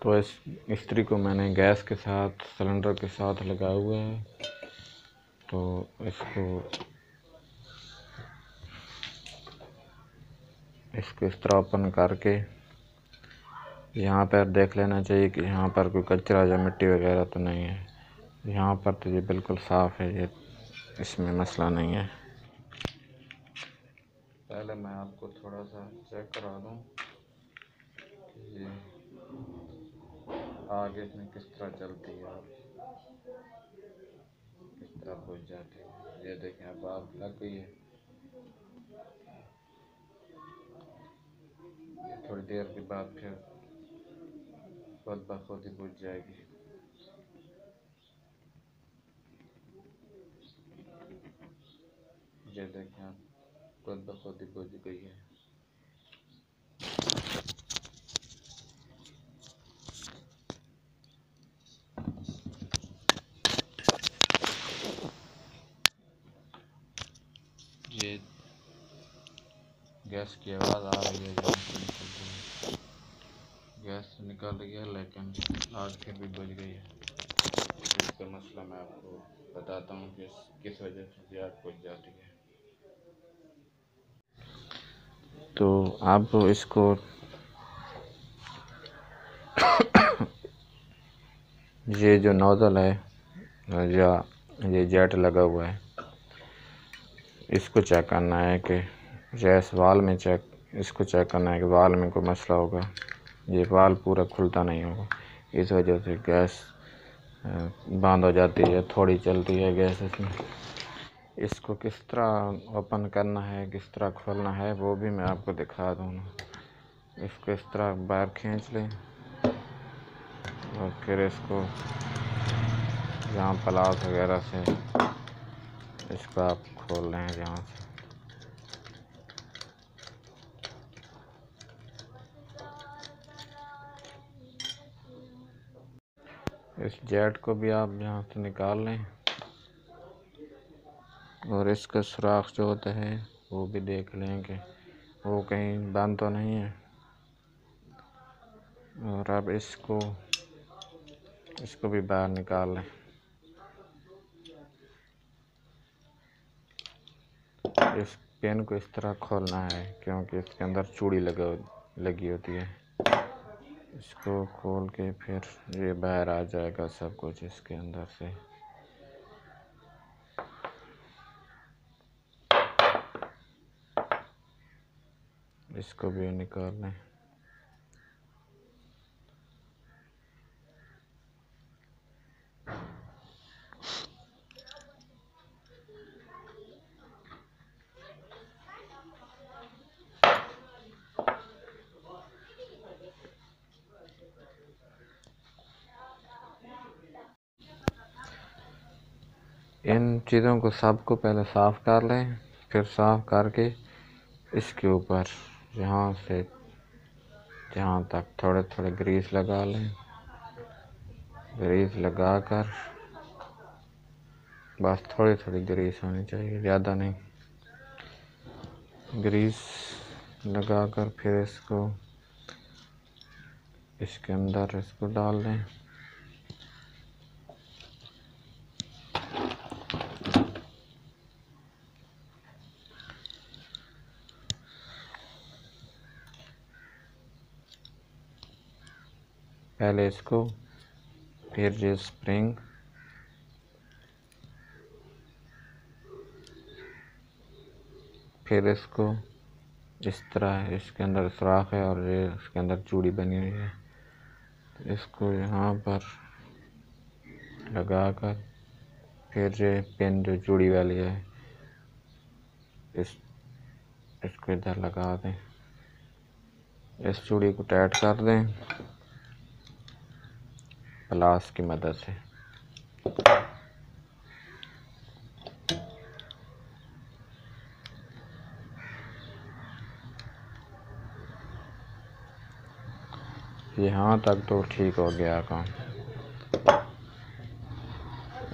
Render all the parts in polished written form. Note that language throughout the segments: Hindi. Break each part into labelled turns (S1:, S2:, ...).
S1: तो इस इस्त्री को मैंने गैस के साथ सिलेंडर के साथ लगाया हुआ है। तो इसको इस तरह ओपन करके यहाँ पर देख लेना चाहिए कि यहाँ पर कोई कचरा या मिट्टी वगैरह तो नहीं है। यहाँ पर तो ये बिल्कुल साफ़ है, ये इसमें मसला नहीं है। पहले मैं आपको थोड़ा सा चेक करा दूँ कि ये आगे इसमें किस तरह चलती है और किस तरह बुझ जाती है। ये देखें, अब आग लग गई है। थोड़ी देर के बाद फिर खुद ब खुद ही बुझ जाएगी। ये देखें, आप खुद ब खुद ही बुझ गई है। ये गैस की आवाज़ आ रही है, यहाँ से निकल रही है। गैस निकल रही है लेकिन आग फिर भी बुझ गई है। इसका मसला मैं आपको बताता हूँ कि किस वजह से आग बुझ जाती है। तो आप इसको ये जो नोज़ल है या ये जेट लगा हुआ है, इसको चेक करना है कि गैस वाल में इसको चेक करना है कि वाल में कोई मसला होगा। ये वाल पूरा खुलता नहीं होगा, इस वजह से गैस बंद हो जाती है, थोड़ी चलती है गैस इसमें। इसको किस तरह ओपन करना है, किस तरह खोलना है, वो भी मैं आपको दिखा दूँगा। इसको इस तरह बाहर खींच लें और फिर इसको यहाँ प्लास वगैरह से इसको आप खोल लें यहाँ से। इस जेट को भी आप यहाँ से निकाल लें और इसका सुराख जो होता है वो भी देख लें कि वो कहीं बंद तो नहीं है। और अब इसको भी बाहर निकाल लें। इस पेन को इस तरह खोलना है क्योंकि इसके अंदर चूड़ी लगी होती है। इसको खोल के फिर ये बाहर आ जाएगा सब कुछ इसके अंदर से। इसको भी निकाल लें। इन चीज़ों को सबको पहले साफ़ कर लें, फिर साफ़ करके इसके ऊपर यहाँ से जहाँ तक थोड़े थोड़े ग्रीस लगा लें। ग्रीस लगा कर बस थोड़ी थोड़ी ग्रीस होनी चाहिए, ज़्यादा नहीं। ग्रीस लगा कर फिर इसके अंदर इसको डाल दें। पहले इसको, फिर ये स्प्रिंग, फिर इसको इस तरह इसके अंदर सुराख है और ये इसके अंदर चूड़ी बनी हुई है। तो इसको यहाँ पर लगा कर फिर ये पिन जो चूड़ी वाली है इसको इधर लगा दें। इस चूड़ी को टाइट कर दें प्लास की मदद से। यहाँ तक तो ठीक हो गया काम।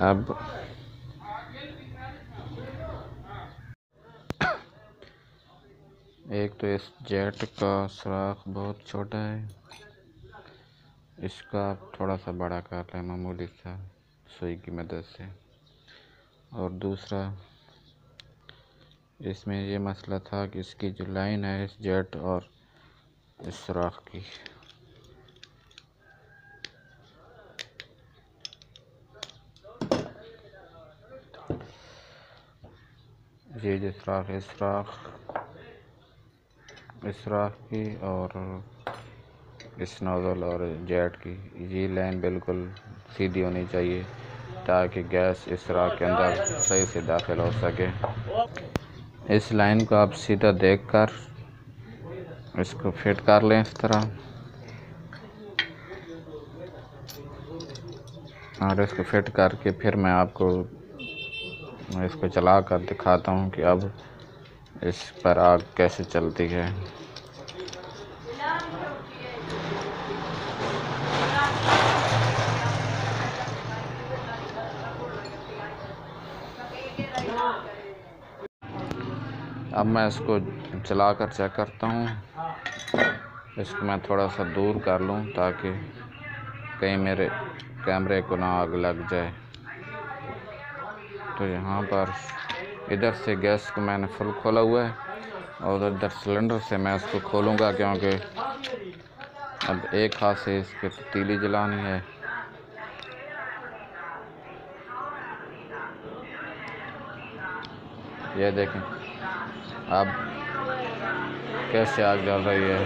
S1: अब एक तो इस जेट का सुराख बहुत छोटा है, इसका थोड़ा सा बड़ा कर लें मामूली सा सुई की मदद से। और दूसरा इसमें ये मसला था कि इसकी जो लाइन है इस जेट और इस सुराख की, ये जो सुराख है इस सुराख की और इस नोज़ल और जेट की, ये लाइन बिल्कुल सीधी होनी चाहिए ताकि गैस इस सुराख के अंदर सही से दाखिल हो सके। इस लाइन को आप सीधा देखकर इसको फिट कर लें इस तरह, और इसको फिट करके फिर मैं आपको इसको चला कर दिखाता हूँ कि अब इस पर आग कैसे चलती है। अब मैं इसको चला कर चेक करता हूँ। इसको मैं थोड़ा सा दूर कर लूँ ताकि कहीं मेरे कैमरे को ना आग लग जाए। तो यहाँ पर इधर से गैस को मैंने फुल खोला हुआ है और इधर सिलेंडर से मैं इसको खोलूँगा, क्योंकि अब एक हाथ से इसकी तीली जलानी है। ये देखें अब कैसे आग जल रही है।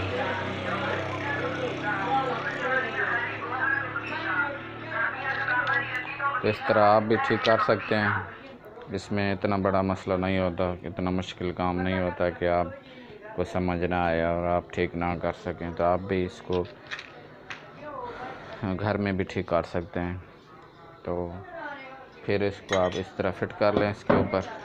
S1: तो इस तरह आप भी ठीक कर सकते हैं। इसमें इतना बड़ा मसला नहीं होता, इतना मुश्किल काम नहीं होता कि आप को समझ ना आए और आप ठीक ना कर सकें। तो आप भी इसको घर में भी ठीक कर सकते हैं। तो फिर इसको आप इस तरह फिट कर लें इसके ऊपर।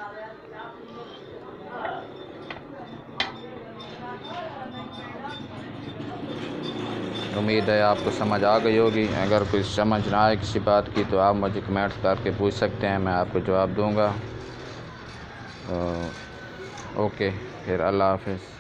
S1: उम्मीद है आपको समझ आ गई होगी। अगर कोई समझ ना आए किसी बात की तो आप मुझे कमेंट्स करके पूछ सकते हैं, मैं आपको जवाब दूंगा। ओके, फिर अल्लाह हाफ़िज़।